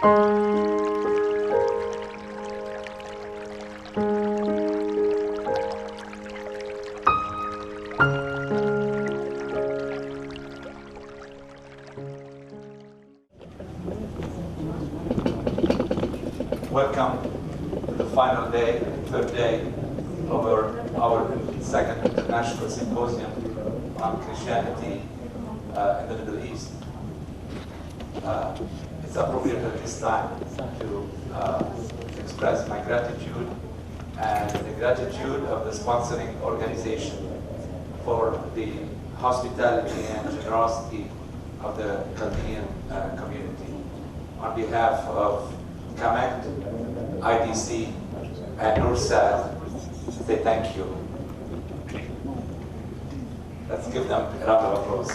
Welcome to the final day, third day of our second international symposium on Christianity in the Middle East. It's appropriate at this time to express my gratitude and the gratitude of the sponsoring organization for the hospitality and generosity of the Chaldean community. On behalf of CAMECT, IDC, and NURSAD, say thank you. Let's give them a round of applause.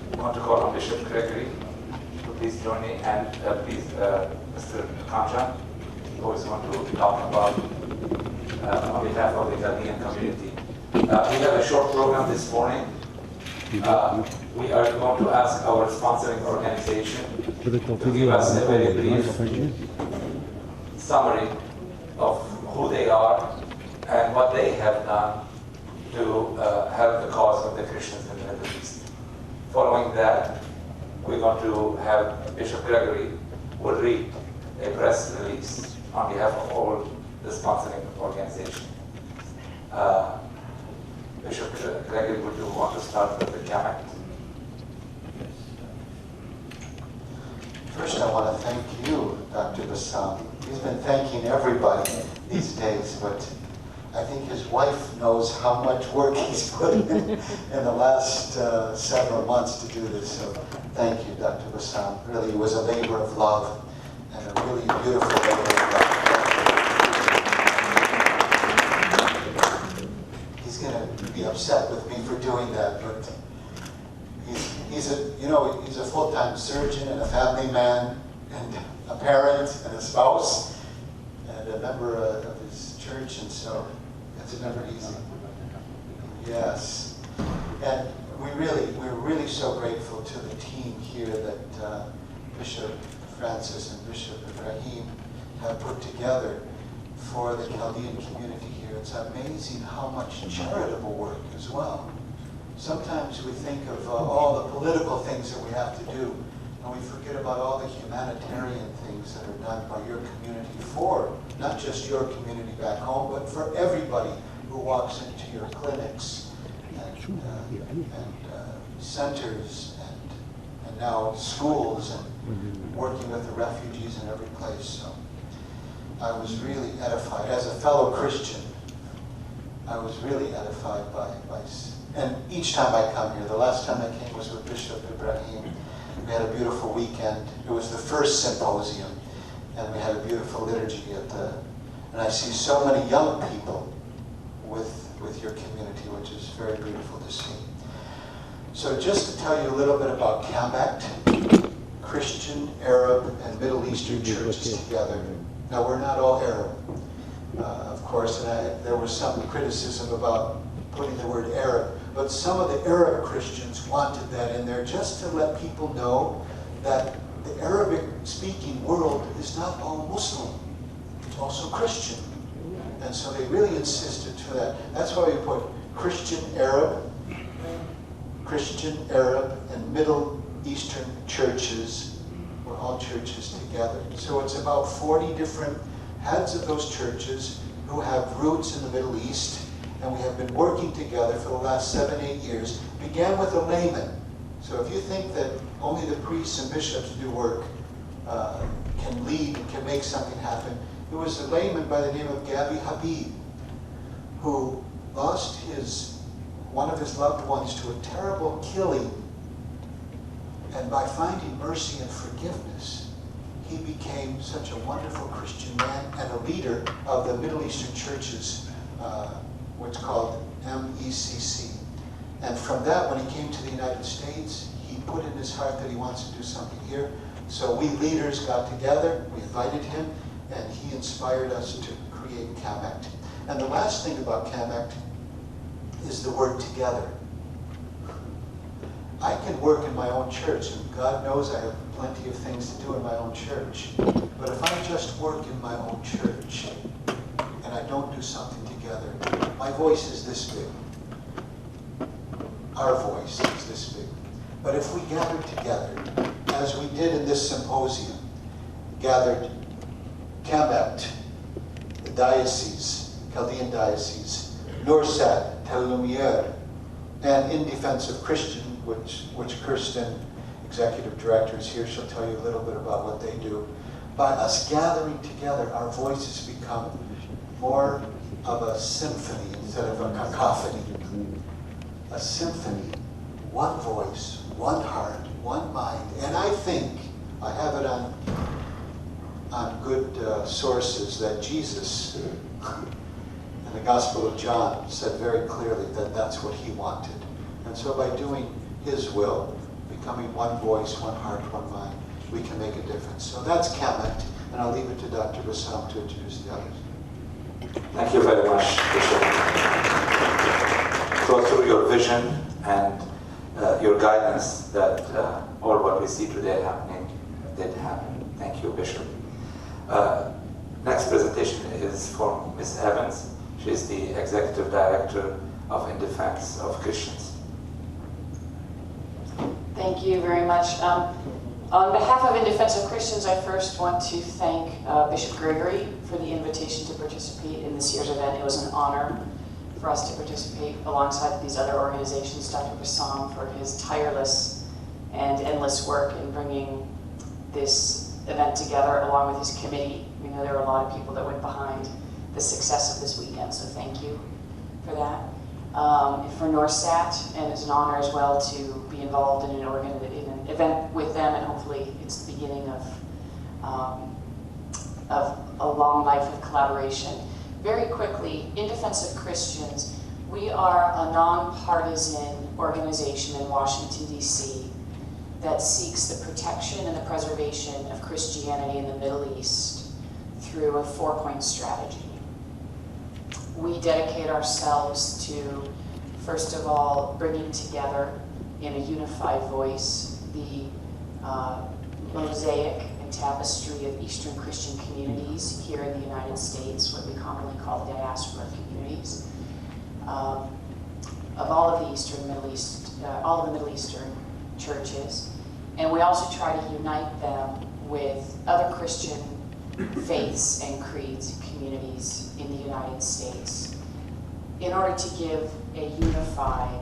I want to call on Bishop Gregory to please join me, and please Mr. Kamjan, who is going to talk about on behalf of the Chaldean community. We have a short program this morning. We are going to ask our sponsoring organization to give us a very brief summary of who they are and what they have done to help the cause of the Christians in the Middle East. Following that, we're going to have Bishop Gregory will read a press release on behalf of all the sponsoring organization. Bishop Gregory, would you want to start with the CAMECT? First, I want to thank you, Dr. Bassam. He's been thanking everybody these days, but I think his wife knows how much work he's put in the last several months to do this. So thank you, Dr. Bassam. Really, it was a labor of love and a really beautiful labor of love. He's going to be upset with me for doing that, but he's a full-time surgeon and a family man and a parent and a spouse and a member of his church, and so it's never easy. Yes, and we're really so grateful to the team here that Bishop Francis and Bishop Ibrahim have put together for the Chaldean community here. It's amazing how much charitable work as well. Sometimes we think of all the political things that we have to do, and we forget about all the humanitarian things that are done by your community for not just your community back home, but for everybody who walks into your clinics and centers and now schools and working with the refugees in every place. So I was really edified. As a fellow Christian, I was really edified by and each time I come here, the last time I came was with Bishop Ibrahim. We had a beautiful weekend. It was the first symposium, and we had a beautiful liturgy and I see so many young people with your community, which is very beautiful to see. So just to tell you a little bit about CAMECT, Christian, Arab, and Middle Eastern churches together. Now, we're not all Arab, of course, and there was some criticism about putting the word Arab, but some of the Arab Christians wanted that in there just to let people know that the Arabic-speaking world is not all Muslim, it's also Christian. And so they really insisted to that. That's why we put Christian, Arab, and Middle Eastern churches. We're all churches together. So it's about 40 different heads of those churches who have roots in the Middle East, and we have been working together for the last 7-8 years. Began with a layman. So if you think that only the priests and bishops do work, can lead and can make something happen, it was a layman by the name of Gabi Habib who lost one of his loved ones to a terrible killing, and by finding mercy and forgiveness, he became such a wonderful Christian man and a leader of the Middle Eastern churches, what's called MECC. And from that, when he came to the United States, he put in his heart that he wants to do something here. So we leaders got together, we invited him, and he inspired us to create CAMECT. And the last thing about CAMECT is the word together. I can work in my own church, and God knows I have plenty of things to do in my own church. But if I just work in my own church and I don't do something together, my voice is this big. Our voice is this big. But if we gather together, as we did in this symposium, gathered Kemet, the diocese, Chaldean diocese, Norsat, Tel Lumiere, and In Defense of Christian, which Kirsten, executive director, is here. She'll tell you a little bit about what they do. By us gathering together, our voices become more of a symphony instead of a cacophony. A symphony, one voice, one heart, one mind. And I think, I have it on good sources, that Jesus, in the Gospel of John, said very clearly that that's what he wanted. And so by doing his will, becoming one voice, one heart, one mind, we can make a difference. So that's Kemet, and I'll leave it to Dr. Bassam to introduce the others. Thank you very much, Bishop. Go through your vision and your guidance that all what we see today happening did happen. Thank you, Bishop. Next presentation is from Ms. Evans. She is the Executive Director of In Defense of Christians. Thank you very much. On behalf of In Defense of Christians, I first want to thank Bishop Gregory for the invitation to participate in this year's event. It was an honor for us to participate alongside these other organizations, Dr. Bassam for his tireless and endless work in bringing this event together along with his committee. We know there were a lot of people that went behind the success of this weekend, so thank you for that. For Norsat, and it's an honor as well to be involved in an event with them, and hopefully it's the beginning of a long life of collaboration. Very quickly, In Defense of Christians, we are a nonpartisan organization in Washington, D.C. that seeks the protection and the preservation of Christianity in the Middle East through a 4-point strategy. We dedicate ourselves to, first of all, bringing together in a unified voice the mosaic and tapestry of Eastern Christian communities here in the United States, what we commonly call the diaspora communities, of all of the Eastern Middle East, all of the Middle Eastern churches. And we also try to unite them with other Christian faiths and creeds, communities in the United States, in order to give a unified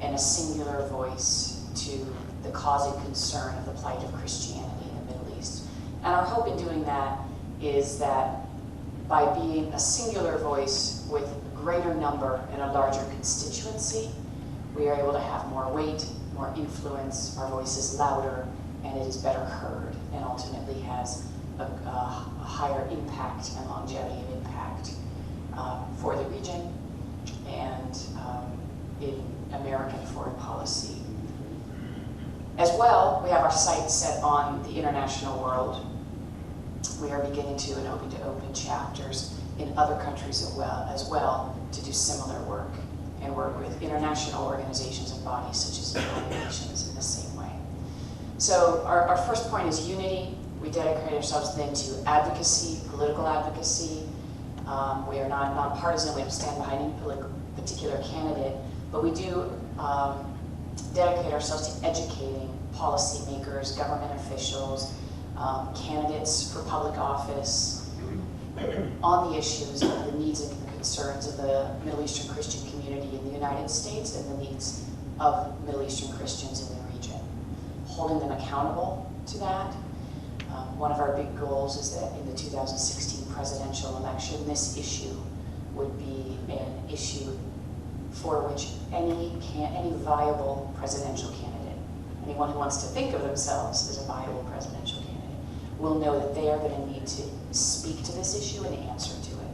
and a singular voice to the cause and concern of the plight of Christianity in the Middle East. And our hope in doing that is that by being a singular voice with a greater number and a larger constituency, we are able to have more weight, more influence, our voice is louder, and it is better heard, and ultimately has a higher impact and longevity of impact for the region and in American foreign policy. As well, we have our sights set on the international world. We are beginning to and hoping to open chapters in other countries as well to do similar work and work with international organizations and bodies such as the United Nations in the same way. So our first point is unity. We dedicate ourselves then to advocacy, political advocacy. We are not nonpartisan. We don't stand behind any particular candidate, but we do dedicate ourselves to educating policymakers, government officials, candidates for public office on the issues of the needs and the concerns of the Middle Eastern Christian community in the United States and the needs of Middle Eastern Christians in the region. Holding them accountable to that. One of our big goals is that in the 2016 presidential election, this issue would be an issue for which any viable presidential candidate, anyone who wants to think of themselves as a viable presidential candidate, will know that they are going to need to speak to this issue and answer to it.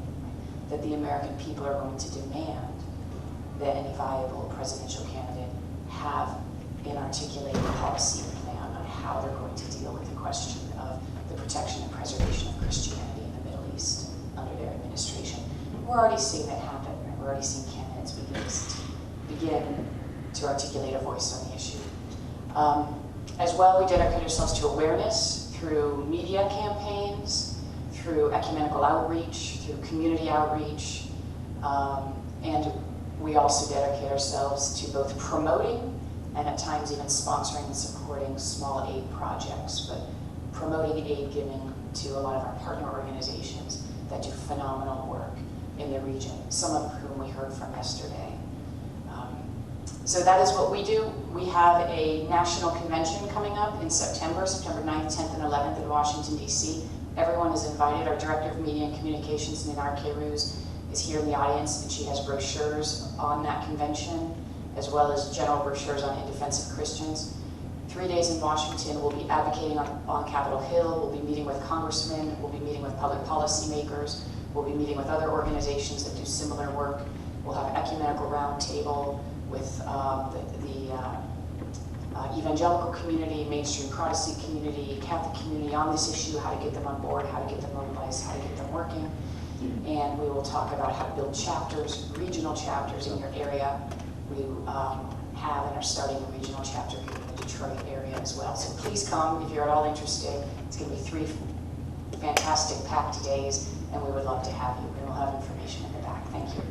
That the American people are going to demand that any viable presidential candidate have an articulated policy plan on how they're going to deal with the question of the protection and preservation of Christianity in the Middle East under their administration. We're already seeing that happen. Right? We're already seeing candidates begin to articulate a voice on the issue. As well, we dedicate ourselves to awareness through media campaigns, through ecumenical outreach, through community outreach, and we also dedicate ourselves to both promoting and at times even sponsoring and supporting small aid projects, but promoting aid giving to a lot of our partner organizations that do phenomenal work in the region, some of whom we heard from yesterday. So that is what we do. We have a national convention coming up in September 9th, 10th, and 11th in Washington, D.C. Everyone is invited. Our Director of Media and Communications, Ninar Kerouz, is here in the audience, and she has brochures on that convention, as well as general brochures on In Defense of Christians. 3 days in Washington, we'll be advocating on Capitol Hill, we'll be meeting with congressmen, we'll be meeting with public policy makers, we'll be meeting with other organizations that do similar work. We'll have an ecumenical roundtable with the evangelical community, mainstream Protestant community, Catholic community on this issue, how to get them on board, how to get them mobilized, how to get them working. And we will talk about how to build chapters, regional chapters in your area. We have and are starting a regional chapter here in the Detroit area as well. So please come if you're at all interested. It's going to be 3 fantastic packed days, and we would love to have you. And we'll have information in the back. Thank you.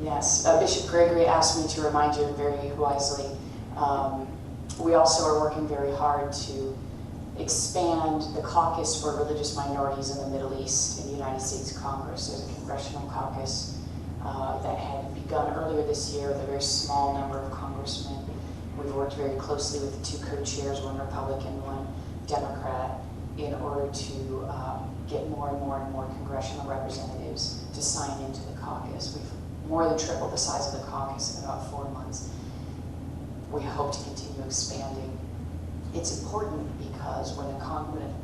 Yes, Bishop Gregory asked me to remind you very wisely. We also are working very hard to expand the caucus for religious minorities in the Middle East in the United States Congress. There's a congressional caucus that had begun earlier this year with a very small number of congressmen. We've worked very closely with the 2 co-chairs, one Republican, one Democrat, in order to get more and more congressional representatives to sign into the caucus. We've more than tripled the size of the caucus in about 4 months. We hope to continue expanding. It's important because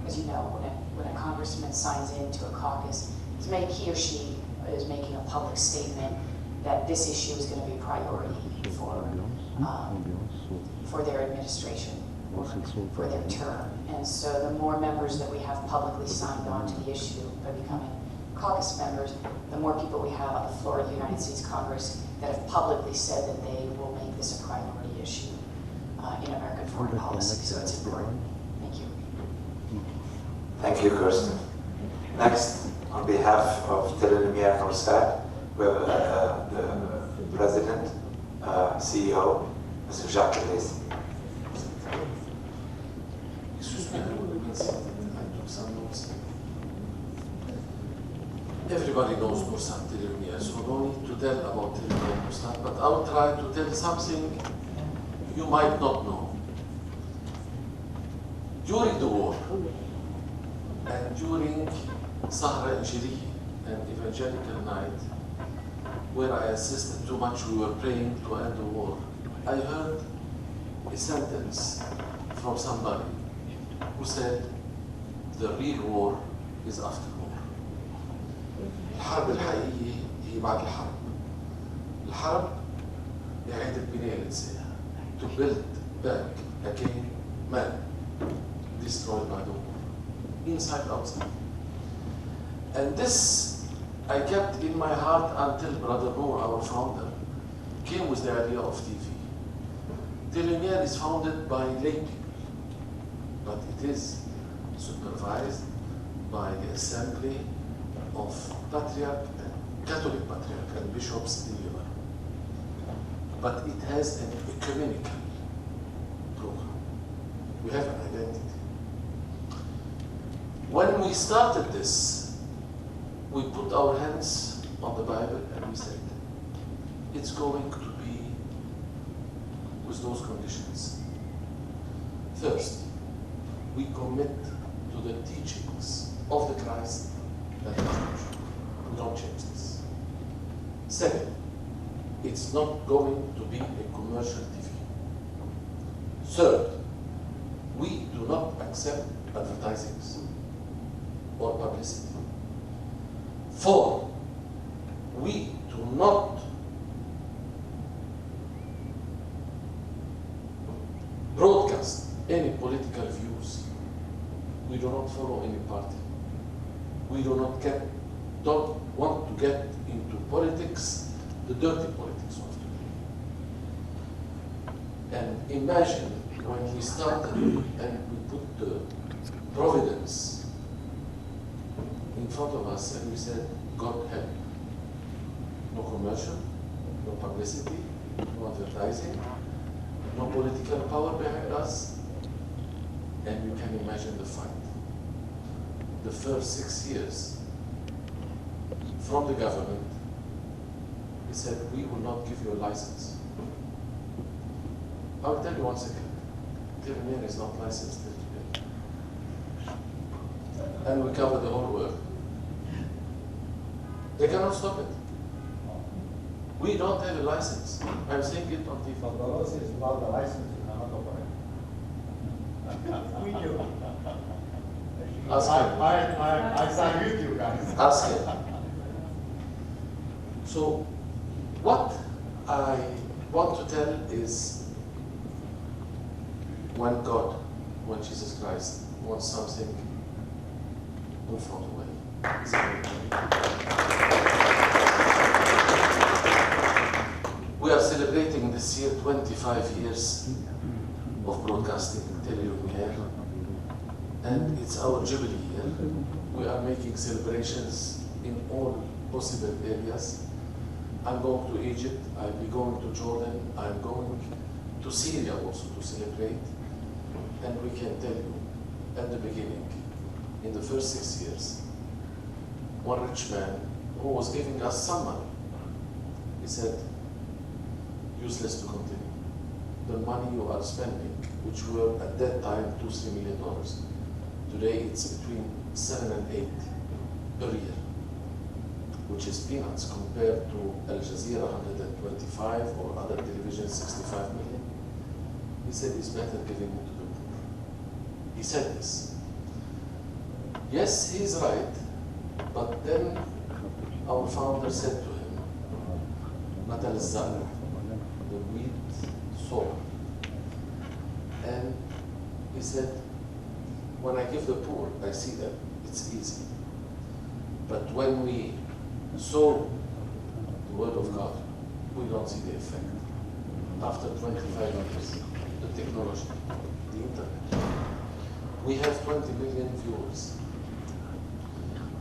as you know, when a congressman signs into a caucus, he or she is making a public statement that this issue is going to be a priority for their administration, for their term. And so the more members that we have publicly signed on to the issue by becoming caucus members, the more people we have on the floor of the United States Congress that have publicly said that they will make this a priority issue in American foreign policy. So it's important. Thank you. Thank you, Kirsten. Next, on behalf of Telenumia Norsat, we have the President, CEO, Mr. Jacques Lacy. Excuse me, I took some notes. Everybody knows Norsat Telenumia, so no need to tell about Telenumia Norsat, but I will try to tell something you might not know. During the war, and during Sahra Injili, an evangelical night, where I assisted too much, we were praying to end the war, I heard a sentence from somebody who said, the real war is after war. الحرب الحقيقية هي بعد الحرب. الحرب إعادة بناء الإنسان. To build back again man destroyed by the war, inside, outside. And this I kept in my heart until Brother Noor, our founder, came with the idea of TV. Telenumia is founded by lay people, but it is supervised by the Assembly of Patriarch and Catholic Patriarch and Bishops in Europe. But it has an ecumenical program. We have an identity. When we started this, we put our hands on the Bible and we said, it's going to be with those conditions. First, we commit to the teachings of the Christ and the Church. We don't change this. Second, it's not going to be a commercial TV. Third, we do not accept advertisings or publicity. Four, we do not broadcast any political views. We do not follow any party. We don't want to get into politics, the dirty politics of today. And imagine when we started and we put the providence in front of us and we said, God help. No commercial, no publicity, no advertising, no political power behind us, and you can imagine the fight. The first 6 years from the government, he said, we will not give you a license. I'll tell you one second. Terminator is not licensed till today. And we cover the whole world. They cannot stop it. We don't have a license. I'm saying it on TV. But the law says without the license, you cannot operate. We do. Ask him. I stand with you guys. Ask him. So, what I want to tell is when God, when Jesus Christ wants something, move from the way. We are celebrating this year 25 years of broadcasting Telelumiere, and it's our Jubilee year. We are making celebrations in all possible areas. I'm going to Egypt, I'll be going to Jordan, I'm going to Syria also to celebrate. And we can tell you, at the beginning, in the first 6 years, one rich man who was giving us some money, he said, useless to continue. The money you are spending, which were at that time $2-3 million, today it's between 7 and 8 per year, which is peanuts compared to Al Jazeera 125 or other television 65 million. He said it's better giving it to the poor. He said this. Yes, he's right, but then our founder said to him, Matal Zara, the wheat sower. And he said, when I give the poor, I see that it's easy. But when we sow the word of God, we don't see the effect. After 25 years, the technology, the internet, we have 20 million viewers.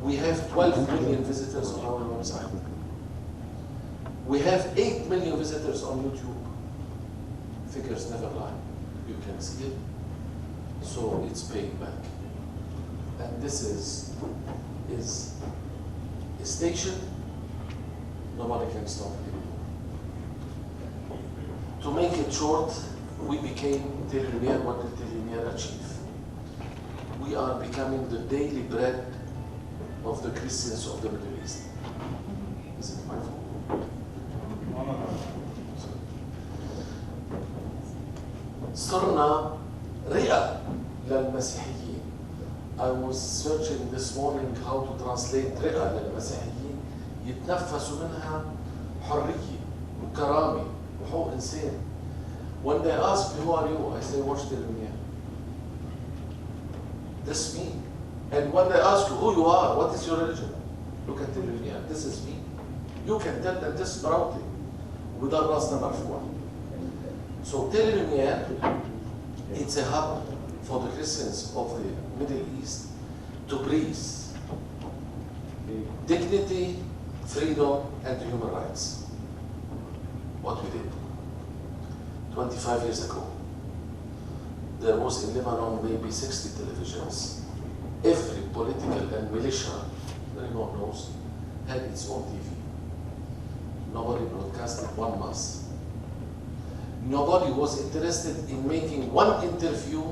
We have 12 million visitors on our website. We have 8 million visitors on YouTube. Figures never lie. You can see it. So it's paying back. And this is a station nobody can stop anymore. To make it short, we became Telelumiere. What did Telelumiere achieve? We are becoming the daily bread of the Christians of the Middle East. Is it my fault? صرنا رئة للمسيحيين. I was searching this morning how to translate رئة للمسيحيين يتنفسوا منها حرية وكرامة وحقوق إنسان. When they ask me who are you, I say watch Telelumiere. This me. And when they ask you who you are, what is your religion? Look at Telelumiere. This is me. You can tell them this proudly. وده راسنا مرفوع. So Telelumiere, it's a hub for the Christians of the Middle East to breathe dignity, freedom, and human rights. What we did 25 years ago. There was in Lebanon maybe 60 televisions. Every political and militia, everyone knows, had its own TV. Nobody broadcasted one mass. Nobody was interested in making one interview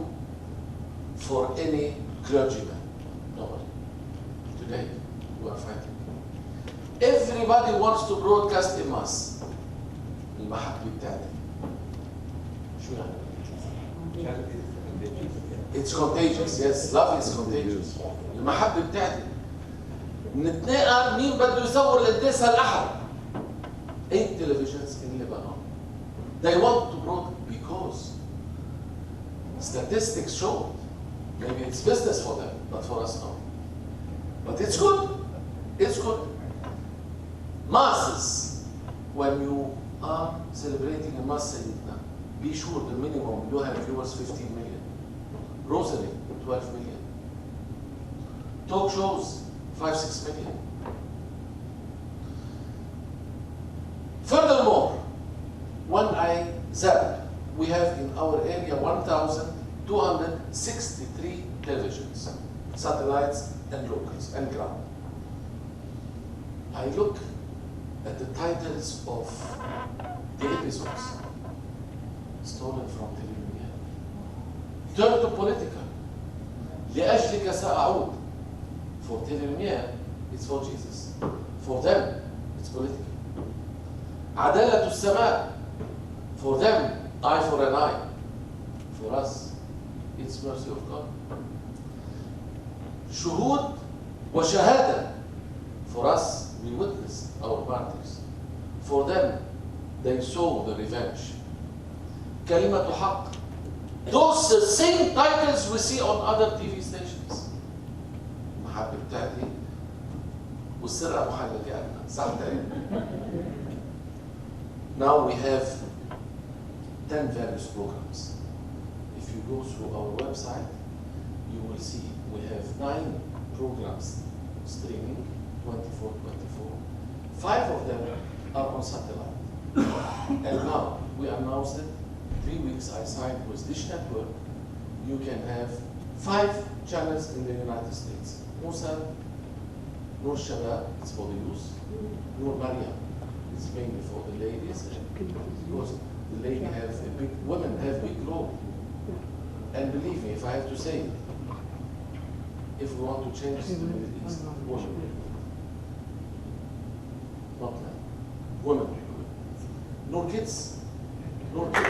for any clergyman. Nobody. Today, we are fighting. Everybody wants to broadcast a mass. المحبة بتاعتي. شو يعني؟ It's contagious, yes. Love is contagious. المحبة بتاعتي. نتناقر مين بده يصور القداس هالأحد. 8 televisions in Lebanon. They want to broadcast because statistics show maybe it's business for them, but for us no. But it's good. It's good. Masses, when you are celebrating a Mass Sayyidina, be sure the minimum you have viewers 15 million. Rosary, 12 million. Talk shows, 5-6 million. Furthermore, when I zap, we have in our area 1,263 televisions, satellites and locals and ground. I look at the titles of the episodes stolen from television. Turn to political. لأجلك سأعود. For television, it's for Jesus. For them, it's political. عدالة السماء. For them, eye for an eye. For us, it's mercy of God. شهود وشهادة. For us, we witnessed our martyrs. For them, they saw the revenge. كلمة حق. Those same titles we see on other TV stations. المحبة بتاعتي والسرقة محلة يا أبناء. صح تاني. Now we have 10 various programs. If you go through our website, you will see we have 9 programs streaming 24/24. 5 of them are on satellite. And now we announced it 3 weeks I signed with Dish Network. You can have 5 channels in the United States. Musa, Nur Shabab, it's for the youth. Nur Maryam, it's mainly for the ladies. Because the lady have a big, women have big role. And believe me, if I have to say it, if we want to change the Middle East, women. Not men. Women. No kids. No kids.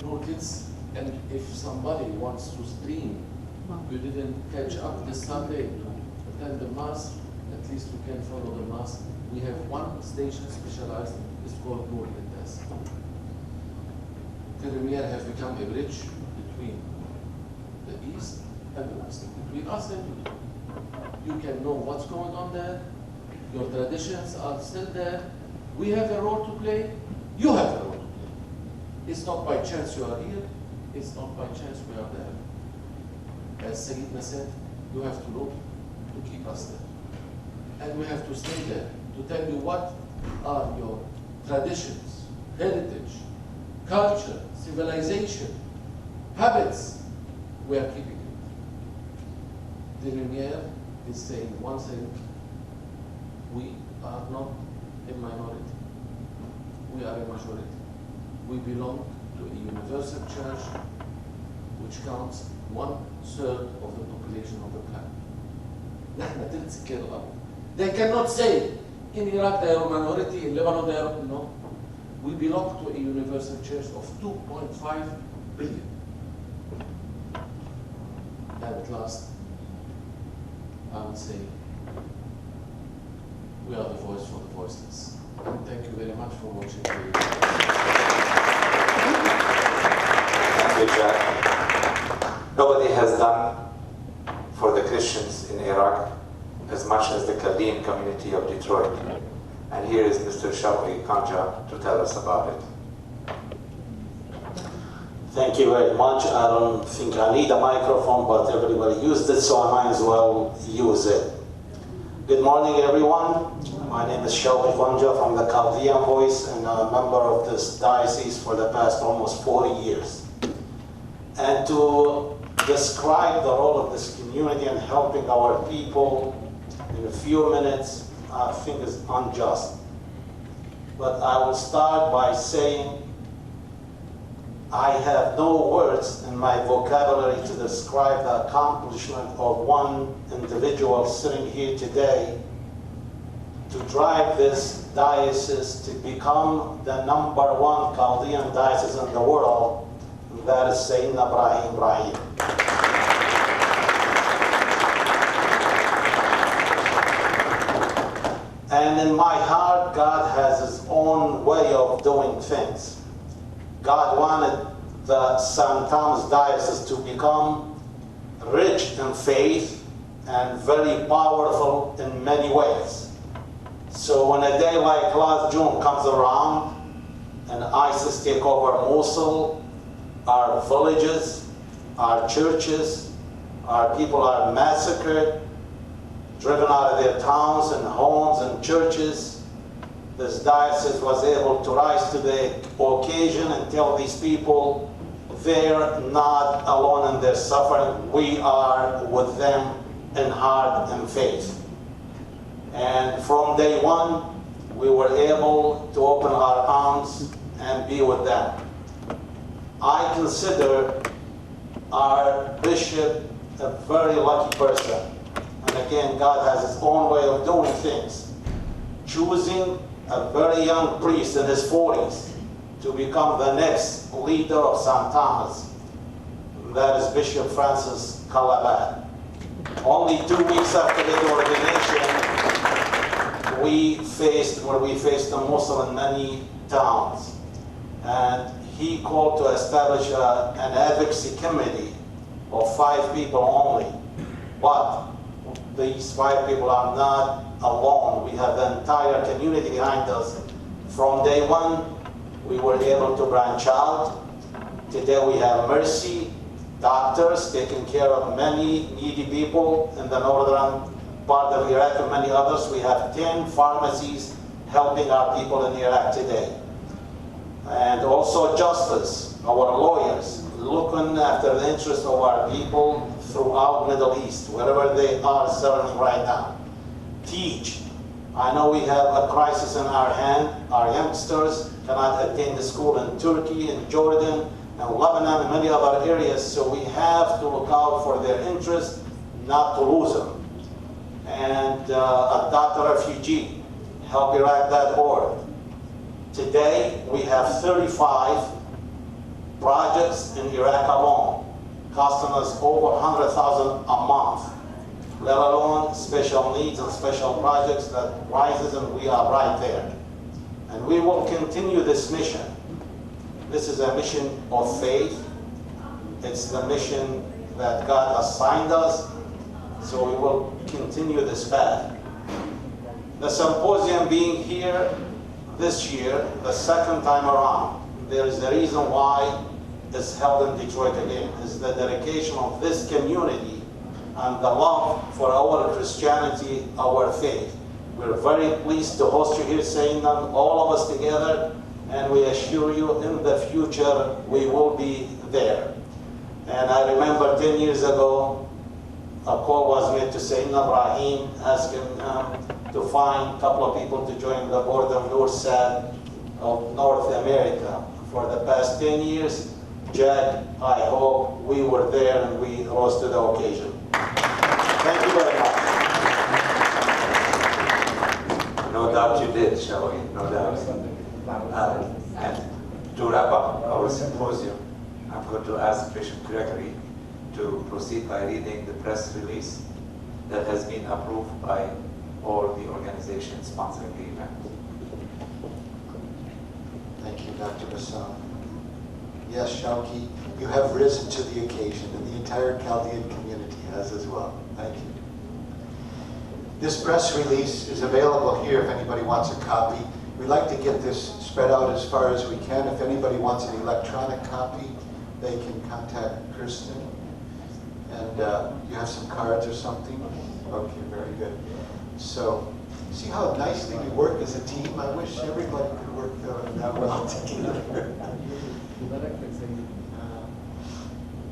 No kids. And if somebody wants to stream, you didn't catch up this Sunday to attend the Mass, at least you can follow the Mass. We have one station specialized, it's called Nur Lindas. Tehran have become a bridge between the East and the West, between us and you. You can know what's going on there, your traditions are still there, we have a role to play, you have a role to play. It's not by chance you are here, it's not by chance we are there. As Sayyidina said, you have to look to keep us there. And we have to stay there to tell you what are your traditions, heritage, culture, civilization, habits. We are keeping it. The Lumiere is saying one thing, we are not a minority. We are a majority. We belong to a universal church which counts 1/3 of the population of the planet. نحن تلت سكان الأرض. They cannot say in Iraq they are a minority, in Lebanon they are no. We belong to a universal church of 2.5 billion. And at last, I would say, we are the voice for the voiceless. And thank you very much for watching. Thank you, Jack. Nobody has done for the Christians in Iraq as much as the Chaldean community of Detroit. And here is Mr. Shawqi Kanja to tell us about it. Thank you very much. I don't think I need a microphone, but everybody used it, so I might as well use it. Good morning, everyone. My name is Shawqi Kanja from the Chaldean Voice, and I'm a member of this diocese for the past almost 40 years. And to describe the role of this community and helping our people in a few minutes, I think is unjust. But I will start by saying I have no words in my vocabulary to describe the accomplishment of one individual sitting here today to drive this diocese to become the #1 Chaldean diocese in the world, that is Sayyidina Ibrahim. And in my heart, God has His own way of doing things. God wanted the St. Thomas Diocese to become rich in faith and and very powerful in many ways. So when a day like last June comes around and ISIS take over Mosul, our villages, our churches, our people are massacred, driven out of their towns and homes and churches, this diocese was able to rise to the occasion and tell these people they're not alone in their suffering. We are with them in heart and faith. And from day one, we were able to open our arms and be with them. I consider our bishop a very lucky person. And again, God has his own way of doing things. Choosing a very young priest in his 40s to become the next leader of St. Thomas. That is Bishop Francis Calabat. Only 2 weeks after his ordination, we faced the Mosul in many towns. And he called to establish an advocacy committee of 5 people only. But these 5 people are not alone. We have the entire community behind us. From day one, we were able to branch out. Today we have Mercy, doctors taking care of many needy people in the northern part of Iraq and many others. We have 10 pharmacies helping our people in Iraq today. And also justice, our lawyers, looking after the interests of our people throughout Middle East, wherever they are serving right now. Teach. I know we have a crisis in our hand. Our youngsters cannot attend the school in Turkey, in Jordan, and Lebanon, and many other areas, so we have to look out for their interests, not to lose them. And adopt a refugee, help Iraq.org. Today, we have 35 projects in Iraq alone, costing us over $100,000 a month, let alone special needs and special projects that rises, and we are right there. And we will continue this mission. This is a mission of faith. It's the mission that God assigned us, so we will continue this path. The symposium being here this year, the second time around, there is a reason why it's held in Detroit again. It's the dedication of this community and the love for our Christianity, our faith. We're very pleased to host you here, Sayyidina, all of us together, and we assure you in the future we will be there. And I remember 10 years ago, a call was made to Sayyidina Ibrahim asking to find a couple of people to join the board of NORSAD of North America. For the past 10 years, Jack, I hope we were there and we rose to the occasion. Thank you very much. No doubt you did, shall we? No doubt. And to wrap up our symposium, I'm going to ask Bishop Gregory to proceed by reading the press release that has been approved by all the organizations sponsoring the event. Thank you, Dr. Bassam. Yes, Shauki, you have risen to the occasion, and the entire Chaldean community has as well. Thank you. This press release is available here if anybody wants a copy. We'd like to get this spread out as far as we can. If anybody wants an electronic copy, they can contact Kristen. And you have some cards or something? Okay, very good. So, see how nicely we work as a team? I wish everybody could work that well together.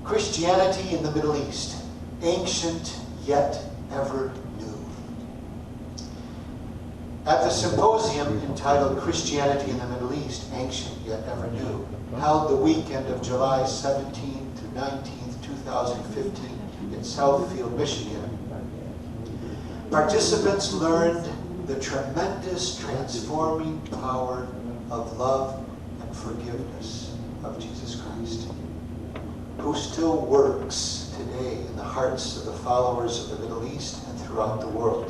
Christianity in the Middle East, ancient yet ever new. At the symposium entitled Christianity in the Middle East, Ancient Yet Ever New, held the weekend of July 17th to 19th, 2015 in Southfield, Michigan, participants learned the tremendous transforming power of love and forgiveness of Jesus Christ, who still works today in the hearts of the followers of the Middle East and throughout the world.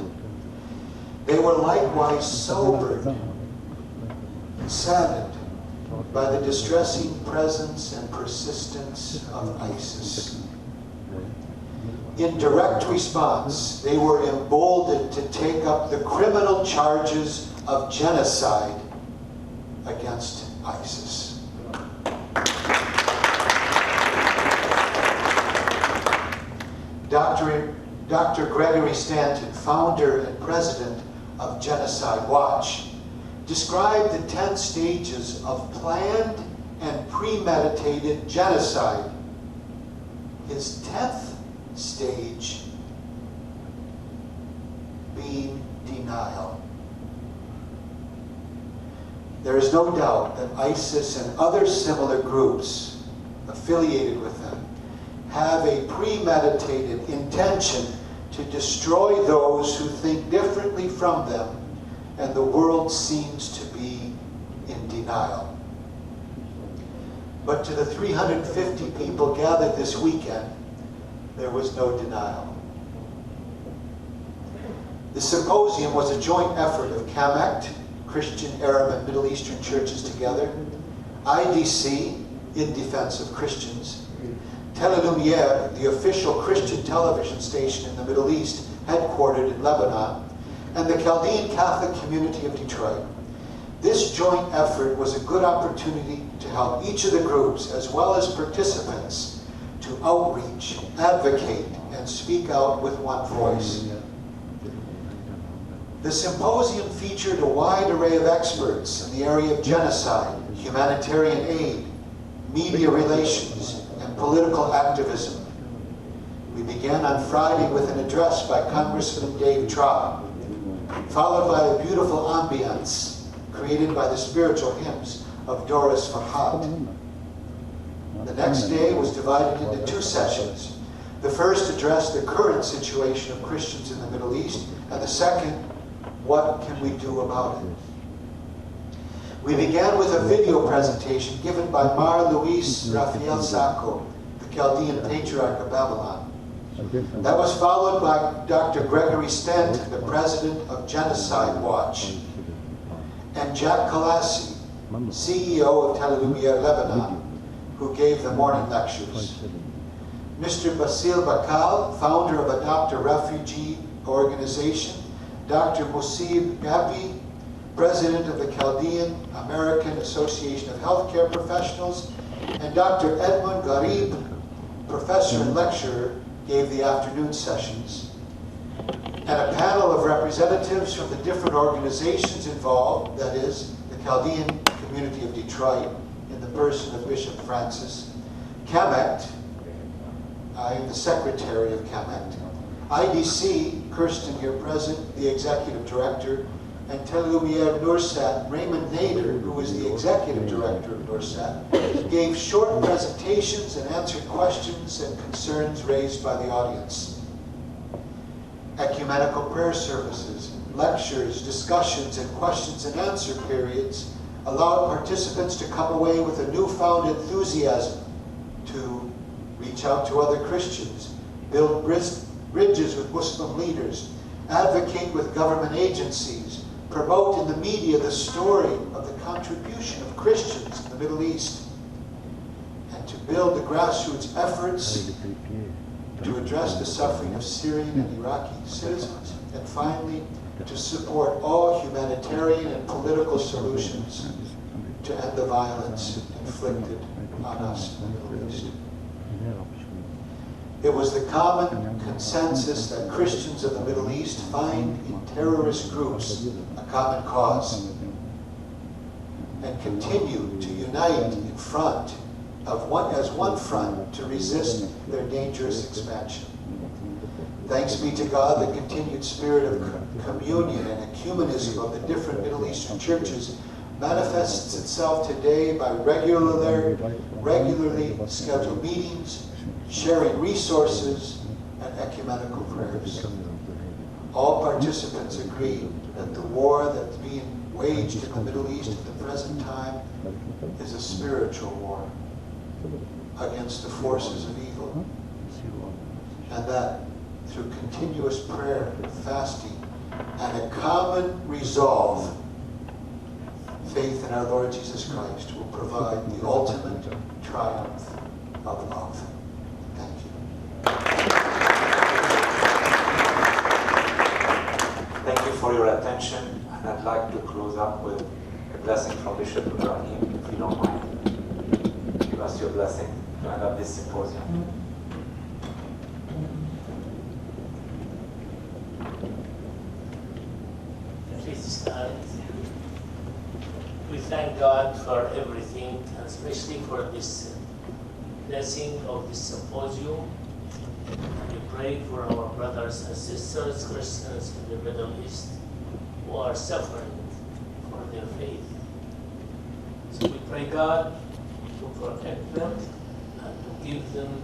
They were likewise sobered and saddened by the distressing presence and persistence of ISIS. In direct response, they were emboldened to take up the criminal charges of genocide against ISIS. Dr. Gregory Stanton, founder and president of Genocide Watch, described the 10 stages of planned and premeditated genocide. His 10th stage being denial. There is no doubt that ISIS and other similar groups affiliated with them have a premeditated intention to destroy those who think differently from them, and the world seems to be in denial. But to the 350 people gathered this weekend, there was no denial. The symposium was a joint effort of CAMACT, Christian, Arab, and Middle Eastern churches together, IDC, in defense of Christians, Telelumiere, the official Christian television station in the Middle East, headquartered in Lebanon, and the Chaldean Catholic community of Detroit. This joint effort was a good opportunity to help each of the groups, as well as participants, to outreach, advocate, and speak out with one voice. The symposium featured a wide array of experts in the area of genocide, humanitarian aid, media relations, and political activism. We began on Friday with an address by Congressman Dave Traub, followed by a beautiful ambiance created by the spiritual hymns of Doris Farhad. The next day was divided into 2 sessions. The first addressed the current situation of Christians in the Middle East, and the second, what can we do about it? We began with a video presentation given by Mar Luis Rafael Sacco, the Chaldean Patriarch of Babylon. That was followed by Dr. Gregory Stanton, the president of Genocide Watch, and Jack Kalassi, CEO of Telelumiere Lebanon, who gave the morning lectures. Mr. Basil Bakal, founder of Adopt a Refugee organization, Dr. Musib Gabi, president of the Chaldean American Association of Healthcare Professionals, and Dr. Edmund Garib, professor and lecturer, gave the afternoon sessions. And a panel of representatives from the different organizations involved, that is, the Chaldean community of Detroit, in the person of Bishop Francis, CAMACT, I am the secretary of CAMACT, IDC, Kirsten here present, the executive director, and Telelumiere Nursat, Raymond Nader, who is the executive director of Nursat, gave short presentations and answered questions and concerns raised by the audience. Ecumenical prayer services, lectures, discussions, and questions and answer periods allowed participants to come away with a newfound enthusiasm to reach out to other Christians, build bridges with Muslim leaders, advocate with government agencies, promote in the media the story of the contribution of Christians in the Middle East, and to build the grassroots efforts to address the suffering of Syrian and Iraqi citizens, and finally, to support all humanitarian and political solutions to end the violence inflicted on us in the Middle East. It was the common consensus that Christians of the Middle East find in terrorist groups a common cause and continue to unite in front of as one front to resist their dangerous expansion. Thanks be to God, the continued spirit of communion and ecumenism of the different Middle Eastern churches manifests itself today by regularly scheduled meetings, sharing resources, and ecumenical prayers. All participants agree that the war that's being waged in the Middle East at the present time is a spiritual war against the forces of evil, and that through continuous prayer, fasting, and a common resolve, faith in our Lord Jesus Christ will provide the ultimate triumph of love. Thank you. for your attention, and I'd like to close up with a blessing from Bishop Ibrahim, if you don't mind. Give us your blessing to end up this symposium. Please stand. We thank God for everything, and especially for this blessing of this symposium. And we pray for our brothers and sisters, Christians in the Middle East, who are suffering for their faith. So we pray God to protect them and to give them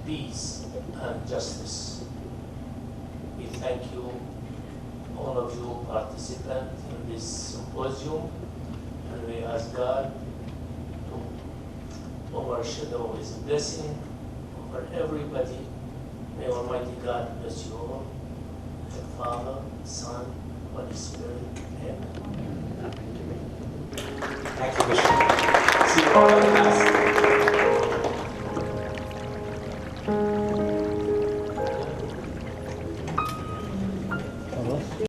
peace and justice. We thank you, all of you participants in this symposium, and we ask God to overshadow His blessing over everybody. May Almighty God bless you all. The Father, Son, Holy Spirit. Amen. Thank you, Bishop. See you all at Mass.